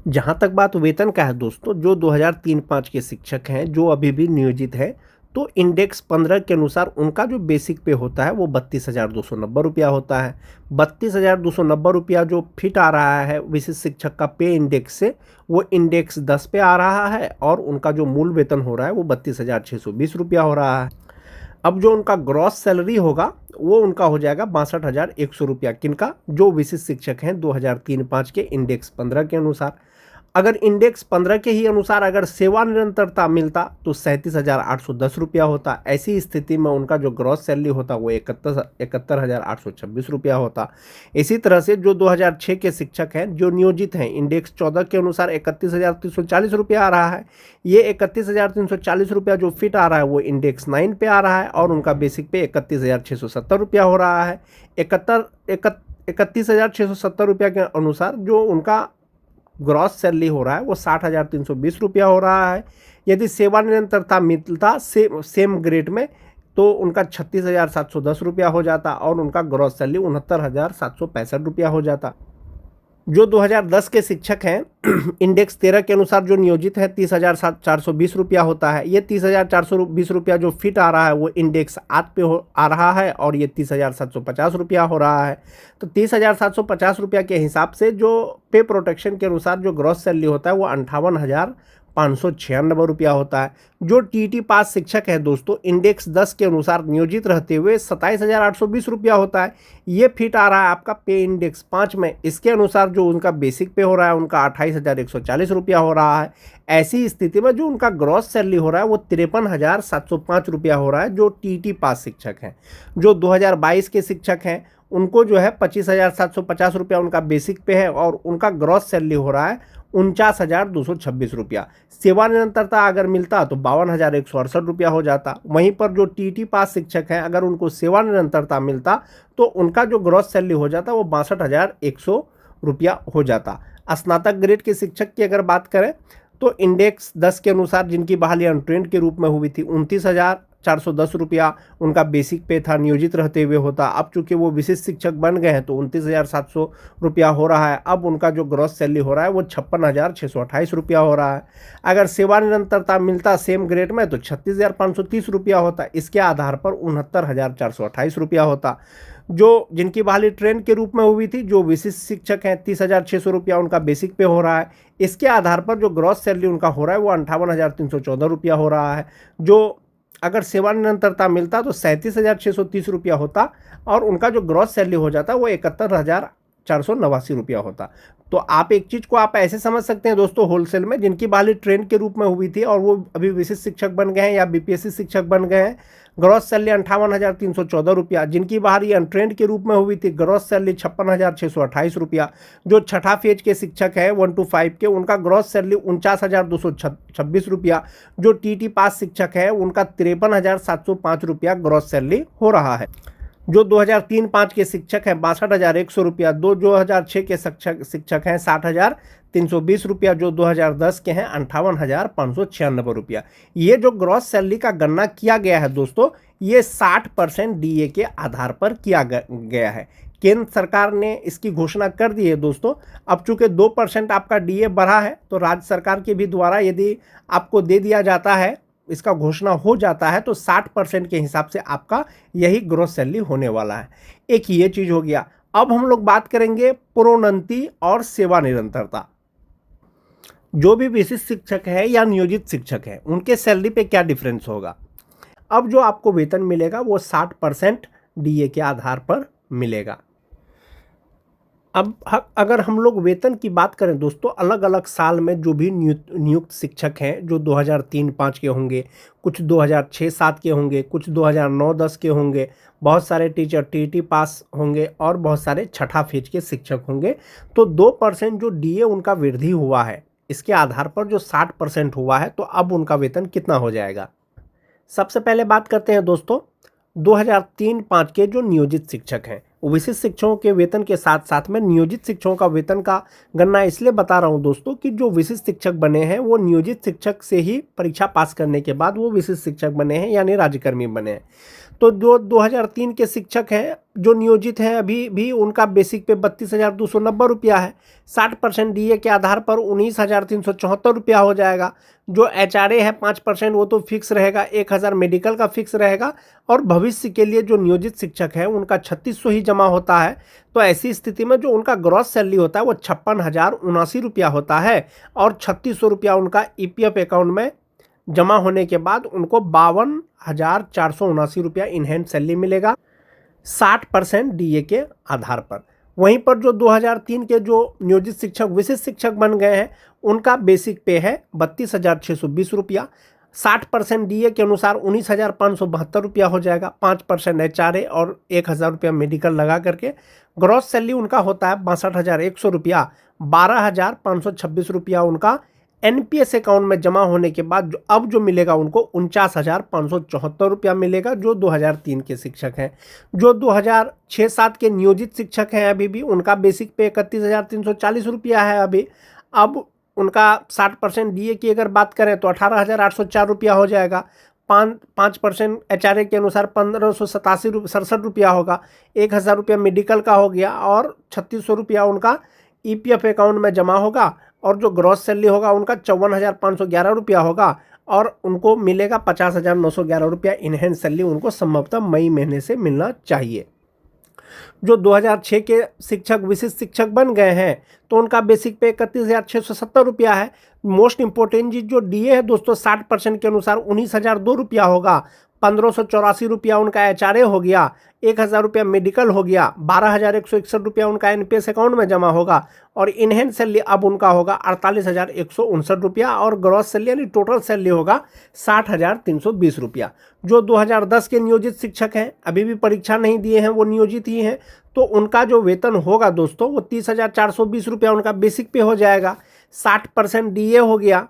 जहाँ तक बात वेतन का है दोस्तों, जो 2003-05 के शिक्षक हैं जो अभी भी नियोजित है, तो इंडेक्स 15 के अनुसार उनका जो बेसिक पे होता है वो 32,290 रुपया होता है। 32,290 रुपया जो फिट आ रहा है विशिष्ट शिक्षक का पे इंडेक्स से, वो इंडेक्स 10 पे आ रहा है और उनका जो मूल वेतन हो रहा है वो 32,620 रुपया हो रहा है। अब जो उनका ग्रॉस सैलरी होगा वो उनका हो जाएगा 62,100 रुपया। किनका? जो विशिष्ट शिक्षक हैं 2003-05 के इंडेक्स 15 के अनुसार। अगर इंडेक्स 15 के ही अनुसार अगर सेवा निरंतरता मिलता तो 37,810 रुपया होता। ऐसी स्थिति में उनका जो ग्रॉस सैलरी होता वो 71,826 रुपया होता। इसी तरह से जो 2006 के शिक्षक हैं जो नियोजित हैं, इंडेक्स 14 के अनुसार 31,340 रुपया आ रहा है। ये 31,340 रुपया जो फिट आ रहा है वो इंडेक्स 9 पे आ रहा है और उनका बेसिक पे 31,670 रुपया हो रहा है। 31,670 रुपया के अनुसार जो उनका ग्रॉस सैलरी हो रहा है वो 60,320 रुपया हो रहा है। यदि सेवा निरंतरता मिलता सेम ग्रेड में तो उनका 36,710 रुपया हो जाता और उनका ग्रॉस सैलरी 69,765 रुपया हो जाता। जो 2010 के शिक्षक हैं इंडेक्स 13 के अनुसार जो नियोजित है 30,420 रुपया होता है। ये 30,420 रुपया जो फिट आ रहा है वो इंडेक्स 8 पे आ रहा है और ये 30,750 रुपया हो रहा है। तो 30,750 रुपया के हिसाब से जो पे प्रोटेक्शन के अनुसार जो ग्रॉस सैलरी होता है वो 58,596 रुपया होता है। जो टीटी पास शिक्षक है दोस्तों इंडेक्स 10 के अनुसार नियोजित रहते हुए 27,820 रुपया होता है। ये फिट आ रहा है आपका पे इंडेक्स 5 में। इसके अनुसार जो उनका बेसिक पे हो रहा है उनका 28,140 रुपया हो रहा है। ऐसी स्थिति में जो उनका ग्रॉस सैलरी हो रहा है वो 53,705 रुपया हो रहा है जो टीटी पास शिक्षक हैं। जो 2022 के शिक्षक हैं उनको जो है 25,750 रुपया उनका बेसिक पे है और उनका ग्रॉस सैलरी हो रहा है 49,226 रुपया। सेवा निरंतरता अगर मिलता तो 52,168 रुपया हो जाता। वहीं पर जो टीटी पास शिक्षक हैं अगर उनको सेवा निरंतरता मिलता तो उनका जो ग्रॉस सैलरी हो जाता वो 62,100 रुपया हो जाता। स्नातक ग्रेड के शिक्षक की अगर बात करें तो इंडेक्स 10 के अनुसार जिनकी बहाली अनट्रेंड के रूप में हुई थी 29,410 रुपया उनका बेसिक पे था, नियोजित रहते हुए होता। अब चूंकि वो विशिष्ट शिक्षक बन गए हैं तो 29,700 रुपया हो रहा है। अब उनका जो ग्रॉस सैलरी हो रहा है वो 56,628 रुपया हो रहा है। अगर सेवा निरंतरता मिलता सेम ग्रेड में तो 36,530 रुपया होता। इसके आधार पर 69,428 रुपया होता। जो जिनकी बहाली ट्रेंड के रूप में हुई थी जो विशिष्ट शिक्षक हैं 30,600 रुपया उनका बेसिक पे हो रहा है। इसके आधार पर जो ग्रॉस सैलरी उनका हो रहा है वो 58,314 रुपया हो रहा है। जो अगर सेवा निरंतरता मिलता तो 37,630 रुपया होता और उनका जो ग्रॉस सैलरी हो जाता वो 71,489 रुपया होता। तो आप एक चीज़ को आप ऐसे समझ सकते हैं दोस्तों, होलसेल में जिनकी बहाली ट्रेंड के रूप में हुई थी और वो अभी विशिष्ट शिक्षक बन गए हैं या बीपीएससी शिक्षक बन गए हैं, ग्रॉस सैलरी 58,314 रुपया। जिनकी बहाली अनट्रेंड के रूप में हुई थी ग्रॉस सैलरी 56,628 रुपया। जो छठा फेज के शिक्षक है 1 to 5 के उनका ग्रॉस सैलरी 49,226 रुपया। जो टीटी पास शिक्षक है उनका 53,705 रुपया ग्रॉस सैलरी हो रहा है। जो 2003-05 के शिक्षक हैं 62,100 रुपया। 2006 के शिक्षक हैं 60,320 रुपया। जो 2010 के हैं 58,596 रुपया। ये जो ग्रॉस सैलरी का गणना किया गया है दोस्तों ये 60% डीए के आधार पर किया गया है। केंद्र सरकार ने इसकी घोषणा कर दी है दोस्तों। अब चूंकि 2% आपका डीए बढ़ा है तो राज्य सरकार के भी द्वारा यदि आपको दे दिया जाता है, इसका घोषणा हो जाता है तो 60% के हिसाब से आपका यही ग्रॉस सैलरी होने वाला है। एक ये चीज हो गया। अब हम लोग बात करेंगे प्रोन्नति और सेवा निरंतरता। जो भी विशिष्ट शिक्षक है या नियोजित शिक्षक है उनके सैलरी पे क्या डिफरेंस होगा। अब जो आपको वेतन मिलेगा वो 60% डीए के आधार पर मिलेगा। अब अगर हम लोग वेतन की बात करें दोस्तों, अलग अलग साल में जो भी नियुक्त शिक्षक हैं जो 2003-05 के होंगे, कुछ 2006-07 के होंगे, कुछ 2009-10 के होंगे, बहुत सारे टीचर टीटी पास होंगे और बहुत सारे छठा फेज के शिक्षक होंगे। तो 2% जो डीए उनका वृद्धि हुआ है इसके आधार पर जो 60% हुआ है तो अब उनका वेतन कितना हो जाएगा। सबसे पहले बात करते हैं दोस्तों 2003-05 के जो नियोजित शिक्षक हैं। विशिष्ट शिक्षकों के वेतन के साथ साथ में नियोजित शिक्षकों का वेतन का गणना इसलिए बता रहा हूं दोस्तों कि जो विशिष्ट शिक्षक बने हैं वो नियोजित शिक्षक से ही परीक्षा पास करने के बाद वो विशिष्ट शिक्षक बने हैं यानी राज्यकर्मी बने हैं। तो जो 2003 के शिक्षक हैं जो नियोजित हैं अभी भी, उनका बेसिक पे 32,290 रुपया है। 60% डीए के आधार पर 19,374 रुपया हो जाएगा। जो एचआरए है 5% वो तो फिक्स रहेगा, 1,000 मेडिकल का फिक्स रहेगा। और भविष्य के लिए जो नियोजित शिक्षक है उनका 3600 ही जमा होता है। तो ऐसी स्थिति में जो उनका ग्रॉस सैलरी होता है वो 56,079 रुपया होता है और 3600 रुपया उनका ईपीएफ अकाउंट में जमा होने के बाद उनको 52,479 रुपया इन हैंड सैलरी मिलेगा 60% डीए के आधार पर। वहीं पर जो 2003 के जो नियोजित शिक्षक विशिष्ट शिक्षक बन गए हैं उनका बेसिक पे है 32,620 रुपया। 60% डीए के अनुसार 19,572 रुपया हो जाएगा। 5% एचआरए और 1,000 रुपया मेडिकल लगा करके ग्रॉस सैलरी उनका होता है 62,100 रुपया। 12,526 रुपया उनका एनपीएस अकाउंट में जमा होने के बाद अब जो मिलेगा उनको 49,574 रुपया मिलेगा जो 2003 के शिक्षक हैं। जो 2006-07 के नियोजित शिक्षक हैं अभी भी उनका बेसिक पे 31,340 रुपया है अभी। अब उनका 60% डीए की अगर बात करें तो 18,804 रुपया हो जाएगा। 5% एचआरए के अनुसार 1,587 रुपया होगा। 1,000 रुपया मेडिकल का हो गया और 3,600 रुपया उनका ईपीएफ अकाउंट में जमा होगा। और जो ग्रॉस सैलरी होगा उनका 54,511 रुपया होगा और उनको मिलेगा 50,911 रुपया इन हैंड सैलरी उनको संभवतः मई महीने से मिलना चाहिए। जो 2006 के शिक्षक विशिष्ट शिक्षक बन गए हैं तो उनका बेसिक पे 31,670 रुपया है। मोस्ट इंपॉर्टेंट चीज जो डीए है दोस्तों 60% के अनुसार 19,002 रुपया होगा। 1,584 रुपया उनका एचआरए हो गया। 1,000 रुपया मेडिकल हो गया। 12,161 रुपया उनका एनपीएस अकाउंट में जमा होगा और इन हैंड सैलरी अब उनका होगा 48,159 रुपया और ग्रॉस सैलरी यानी टोटल सैलरी होगा 60,320 रुपया। जो 2010 के नियोजित शिक्षक हैं अभी भी परीक्षा नहीं दिए हैं वो नियोजित ही हैं तो उनका जो वेतन होगा दोस्तों वो 30,420 रुपया उनका बेसिक पे हो जाएगा। 60% डीए हो गया।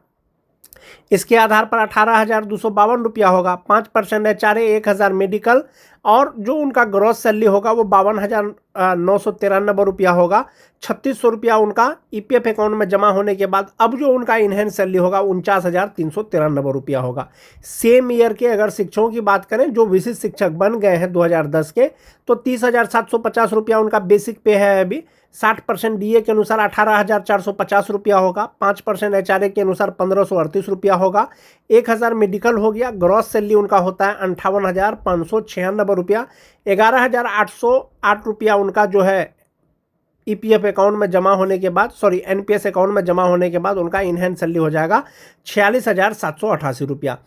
इसके आधार पर 18,252 रुपया होगा। 5% एचआरए, 1,000 मेडिकल और जो उनका ग्रॉस सैलरी होगा वो 52,993 रुपया होगा। 3,600 रुपया उनका ईपीएफ अकाउंट में जमा होने के बाद अब जो उनका इनहैंड सैलरी होगा 49,393 रुपया होगा। सेम ईयर के अगर शिक्षकों की बात करें जो विशिष्ट शिक्षक बन गए हैं 2010 के तो 30,750 रुपया उनका बेसिक पे है अभी। 60% डीए के अनुसार 18,450 रुपया होगा। 5% एचआरए के अनुसार 1,538 रुपया होगा। 1,000 मेडिकल हो गया। ग्रॉस सैलरी उनका होता है 58,596 रुपया। 11,808 रुपया उनका जो है ईपीएफ अकाउंट में जमा होने के बाद एनपीएस अकाउंट में जमा होने के बाद उनका इन हैंड सैलरी हो जाएगा 46,788 रुपया।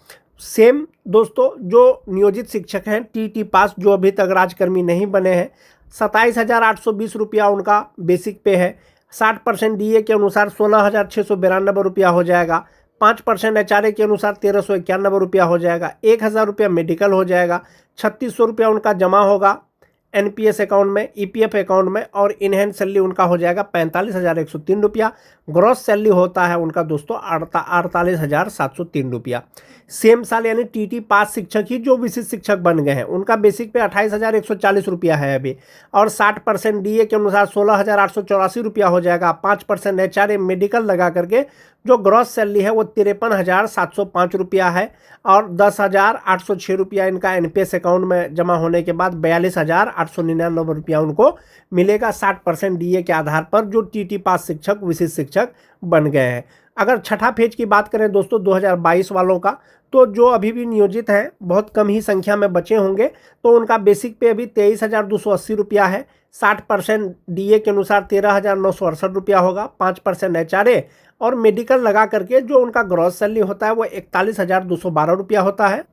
सेम दोस्तों जो नियोजित शिक्षक हैं टीटी पास जो अभी तक राजकर्मी नहीं बने हैं 27,820 रुपया उनका बेसिक पे है। 60% डीए के अनुसार 16,692 रुपया हो जाएगा। 5% एचआरए के अनुसार 1,391 रुपया हो जाएगा। 1,000 रुपया मेडिकल हो जाएगा। 3,600 रुपया उनका जमा होगा एनपीएस अकाउंट में, ईपीएफ अकाउंट में और इन हैंड सैलरी उनका हो जाएगा 45,103 रुपया। ग्रॉस सैलरी होता है उनका दोस्तों 48,703 रुपया। सेम साल यानी टीटी पास शिक्षक ही जो विशिष्ट शिक्षक बन गए हैं उनका बेसिक पे 28,140 रुपया है अभी और 60% डीए के अनुसार 16,884 रुपया हो जाएगा। 5% एचआरए मेडिकल लगा करके जो ग्रॉस सैलरी है वो 53,705 रुपया है और 10,806 रुपया इनका एनपीएस अकाउंट में जमा होने के बाद 42,899 रुपया उनको मिलेगा 60% डीए के आधार पर जो टीटी पास शिक्षक विशिष्ट शिक्षक बन गए हैं। अगर छठा फेज की बात करें दोस्तों 2022 वालों का तो जो अभी भी नियोजित हैं बहुत कम ही संख्या में बचे होंगे तो उनका बेसिक पे अभी 23,280 रुपया है। 60% डीए के अनुसार 13,968 रुपया होगा। 5% एचआरए और मेडिकल लगा करके जो उनका ग्रॉस सैलरी होता है वो 41,212 रुपया होता है।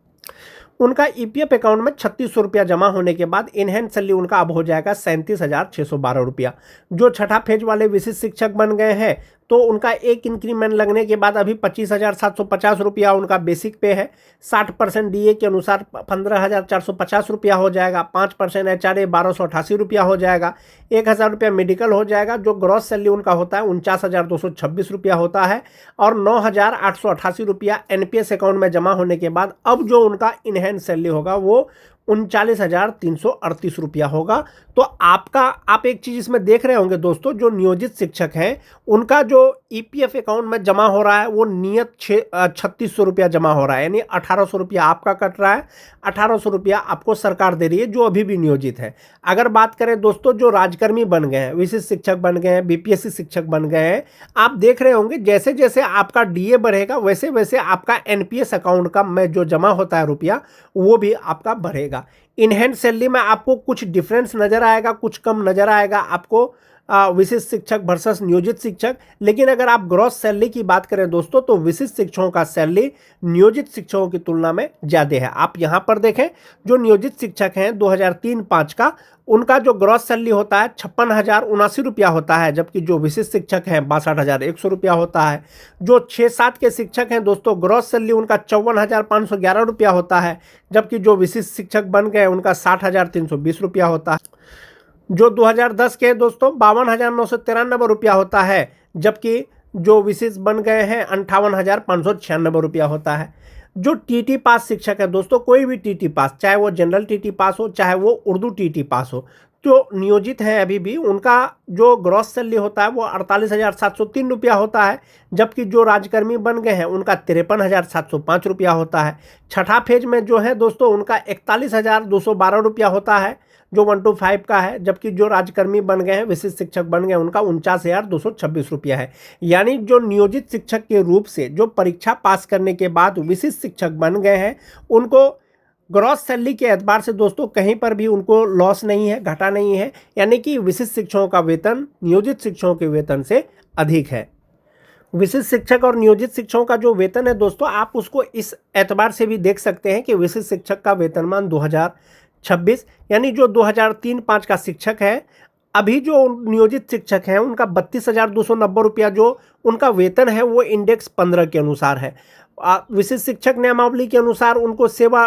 उनका ईपीएफ अकाउंट में 3,600 रुपया जमा होने के बाद इन हैंड सैलरी उनका अब हो जाएगा 37,612 रुपया। जो छठा फेज वाले विशिष्ट शिक्षक बन गए हैं तो उनका एक इंक्रीमेंट लगने के बाद अभी 25,750 रुपया उनका बेसिक पे है। 60% डीए के अनुसार 15,450 रुपया हो जाएगा। 5% एचआरए 1,288 रुपया हो जाएगा। 1,000 रुपया मेडिकल हो जाएगा। जो ग्रॉस सैलरी उनका होता है 49,226 रुपया होता है और 9,888 रुपया एनपीएस अकाउंट में जमा होने के बाद अब जो उनका इन हैंड सैलरी होगा वो 39,338 रुपया होगा। तो आप एक चीज़ इसमें देख रहे होंगे दोस्तों, जो नियोजित शिक्षक हैं उनका जो ईपीएफ अकाउंट में जमा हो रहा है वो नियत 3600 रुपया जमा हो रहा है, यानी 1800 रुपया आपका कट रहा है, 1800 रुपया आपको सरकार दे रही है जो अभी भी नियोजित है। अगर बात करें दोस्तों जो राजकर्मी बन गए हैं, विशिष्ट शिक्षक बन गए हैं, बीपीएससी शिक्षक बन गए हैं, आप देख रहे होंगे जैसे जैसे आपका डीए बढ़ेगा वैसे वैसे आपका एनपीएस अकाउंट का में जो जमा होता है रुपया वो भी आपका बढ़ेगा। इन हैंड सैलरी में आपको कुछ डिफरेंस नजर आएगा, कुछ कम नजर आएगा आपको विशिष्ट शिक्षक वर्सेस नियोजित शिक्षक। लेकिन अगर आप ग्रॉस सैलरी की बात करें दोस्तों तो विशिष्ट शिक्षकों का सैलरी नियोजित शिक्षकों की तुलना में ज़्यादा है। आप यहां पर देखें, जो नियोजित शिक्षक हैं 2003-05 का, उनका जो ग्रॉस सैलरी होता है 56,079 रुपया होता है, जबकि जो विशिष्ट शिक्षक हैं 62,100 रुपया होता है। जो 6-7 के शिक्षक हैं दोस्तों, ग्रॉस सैलरी उनका 54,511 रुपया होता है, जबकि जो विशिष्ट शिक्षक बन गए उनका 60,320 रुपया होता है। जो 2010 के दोस्तों 52,993 रुपया होता है, जबकि जो विशिष्ट बन गए हैं 58,596 रुपया होता है। जो टीटी पास शिक्षक है दोस्तों, कोई भी टीटी पास, चाहे वो जनरल टीटी पास हो चाहे वो उर्दू टीटी पास हो, जो नियोजित हैं अभी भी, उनका जो ग्रॉस सैलरी होता है वो 48,703 रुपया होता है, जबकि जो राजकर्मी बन गए हैं उनका 53,705 रुपया होता है। छठा फेज में जो है दोस्तों उनका 41,212 रुपया होता है, जो 1 to 5 का है, जबकि जो राजकर्मी बन गए हैं, विशिष्ट शिक्षक बन गए उनका 49,226 रुपया है। यानी जो नियोजित शिक्षक के रूप से जो परीक्षा पास करने के बाद विशिष्ट शिक्षक बन गए हैं उनको ग्रॉस सैलरी के एतबार से दोस्तों कहीं पर भी उनको लॉस नहीं है, घाटा नहीं है, यानी कि विशिष्ट शिक्षकों का वेतन नियोजित शिक्षकों के वेतन से अधिक है। विशिष्ट शिक्षक और नियोजित शिक्षकों का जो वेतन है दोस्तों, आप उसको इस एतबार से भी देख सकते हैं कि विशिष्ट शिक्षक का वेतनमान 2026, यानी जो 2003-05 का शिक्षक है, अभी जो नियोजित शिक्षक हैं उनका 32,290 रुपया जो उनका वेतन है वो इंडेक्स 15 के अनुसार है। विशिष्ट शिक्षक नियमावली के अनुसार उनको सेवा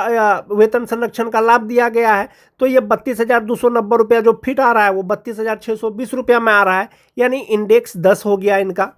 वेतन संरक्षण का लाभ दिया गया है, तो ये 32,290 रुपया जो फिट आ रहा है वो 32,620 रुपया में आ रहा है, यानी इंडेक्स 10 हो गया इनका।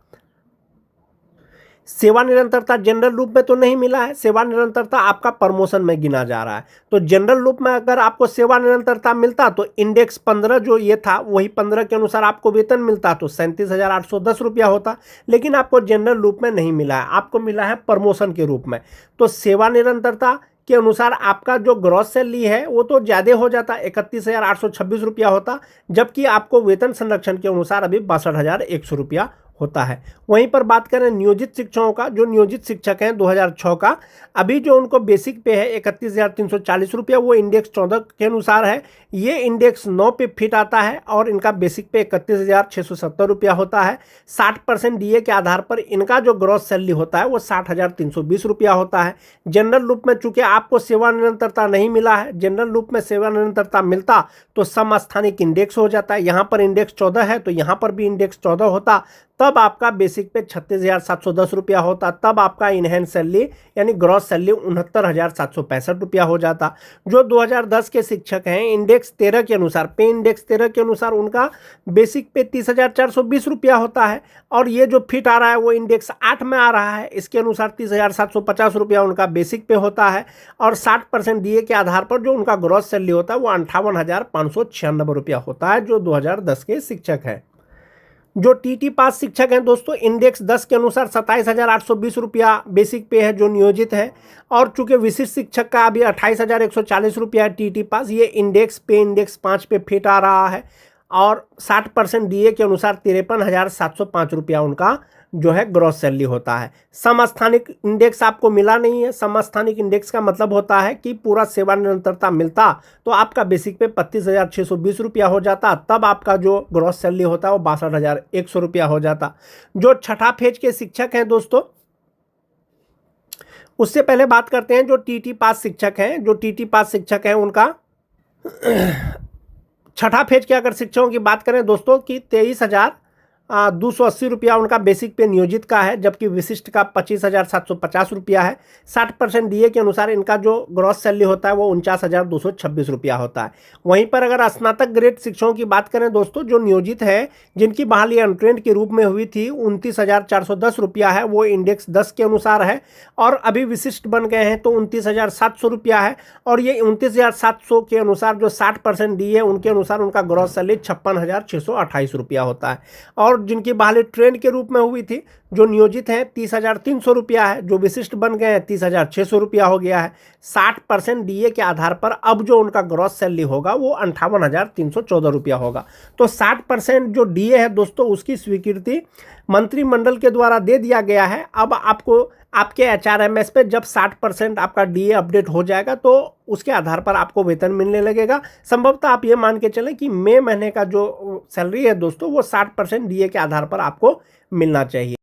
सेवा निरंतरता जनरल रूप में तो नहीं मिला है, सेवा निरंतरता आपका प्रमोशन में गिना जा रहा है। तो जनरल रूप में अगर आपको सेवा निरंतरता मिलता तो इंडेक्स 15 जो ये था वही 15 के अनुसार आपको वेतन मिलता तो 37,810 रुपया होता, लेकिन आपको जनरल रूप में नहीं मिला है, आपको मिला है प्रमोशन के रूप में। तो सेवा निरंतरता के अनुसार आपका जो ग्रॉस सैलरी है वो तो ज़्यादा हो जाता, 31,826 रुपया होता, जबकि आपको वेतन संरक्षण के अनुसार अभी 62,100 रुपया होता है। वहीं पर बात करें नियोजित शिक्षकों का, जो नियोजित शिक्षक हैं 2006 का, अभी जो उनको बेसिक पे है 31,340 रुपया, वो इंडेक्स 14 के अनुसार है। ये इंडेक्स 9 पे फिट आता है और इनका बेसिक पे 31,670 रुपया होता है। 60% डीए के आधार पर इनका जो ग्रॉस सैलरी होता है वो 60,320 रुपया होता है। जनरल रूप में चूंकि आपको सेवा निरंतरता नहीं मिला है, जनरल रूप में सेवा निरंतरता मिलता तो समस्थानिक इंडेक्स हो जाता है। यहाँ पर इंडेक्स 14 है तो यहाँ पर भी इंडेक्स 14 होता, तब आपका बेसिक पे 36,710 रुपया होता, तब आपका इनहैंस सैलरी यानी ग्रॉस सैलरी 69,765 रुपया हो जाता। जो 2010 के शिक्षक हैं इंडेक्स 13 के अनुसार, पे इंडेक्स 13 के अनुसार उनका बेसिक पे 30,420 रुपया होता है, और ये जो फिट आ रहा है वो इंडेक्स 8 में आ रहा है, इसके अनुसार 30,750 रुपया उनका बेसिक पे होता है, और 60% डीए के आधार पर जो उनका ग्रॉस सैलरी होता है वो 58,596 रुपया होता है, जो 2010 के शिक्षक है। जो टीटी पास शिक्षक हैं दोस्तों, इंडेक्स 10 के अनुसार 27,820 रुपया बेसिक पे है जो नियोजित है, और चूंकि विशिष्ट शिक्षक का अभी 28,140 रुपया है टीटी पास, ये इंडेक्स पे इंडेक्स 5 पे फिट आ रहा है, और 60% डीए के अनुसार 53,705 रुपया उनका जो है ग्रॉस सैलरी होता है। समस्थानिक इंडेक्स आपको मिला नहीं है। समस्थानिक इंडेक्स का मतलब होता है कि पूरा सेवा निरंतरता मिलता तो आपका बेसिक पे 32,620 रुपया हो जाता, तब आपका जो ग्रॉस सैलरी होता है वो 62,100 रुपया हो जाता। जो छठा फेज के शिक्षक हैं दोस्तों, उससे पहले बात करते हैं जो टीटी पास शिक्षक हैं। जो टीटी पास शिक्षक हैं उनका छठा फेज के अगर शिक्षकों की बात करें दोस्तों की 23,000 280 रुपया उनका बेसिक पे नियोजित का है, जबकि विशिष्ट का 25,750 रुपया है। 60% डीए के अनुसार इनका जो ग्रॉस सैलरी होता है वो 49,226 रुपया होता है। वहीं पर अगर स्नातक ग्रेड शिक्षकों की बात करें दोस्तों, जो नियोजित है, जिनकी बहाली अनट्रेंड के रूप में हुई थी, 29,410 रुपया है, वो इंडेक्स 10 के अनुसार है। और अभी विशिष्ट बन गए हैं तो 29,700 रुपया है। और ये 29,700 के अनुसार जो 60% डी है, उनके अनुसार उनका ग्रॉस सैलरी 56,628 रुपया होता है। और जिनकी बहाली ट्रेंड के रूप में हुई थी, जो नियोजित है, 30,300 रुपया है। जो विशिष्ट बन गए हैं 30,600 रुपया हो गया है। 60% डीए के आधार पर अब जो उनका ग्रॉस सैलरी होगा वो 58,314 रुपया होगा। तो 60% जो डीए है दोस्तों, उसकी स्वीकृति मंत्रिमंडल के द्वारा दे दिया गया है। अब आपको आपके एचआरएमएस पे जब 60% आपका डीए अपडेट हो जाएगा तो उसके आधार पर आपको वेतन मिलने लगेगा। संभवतः आप ये मान के चलें कि मई महीने का जो सैलरी है दोस्तों, वो 60% डीए के आधार पर आपको मिलना चाहिए।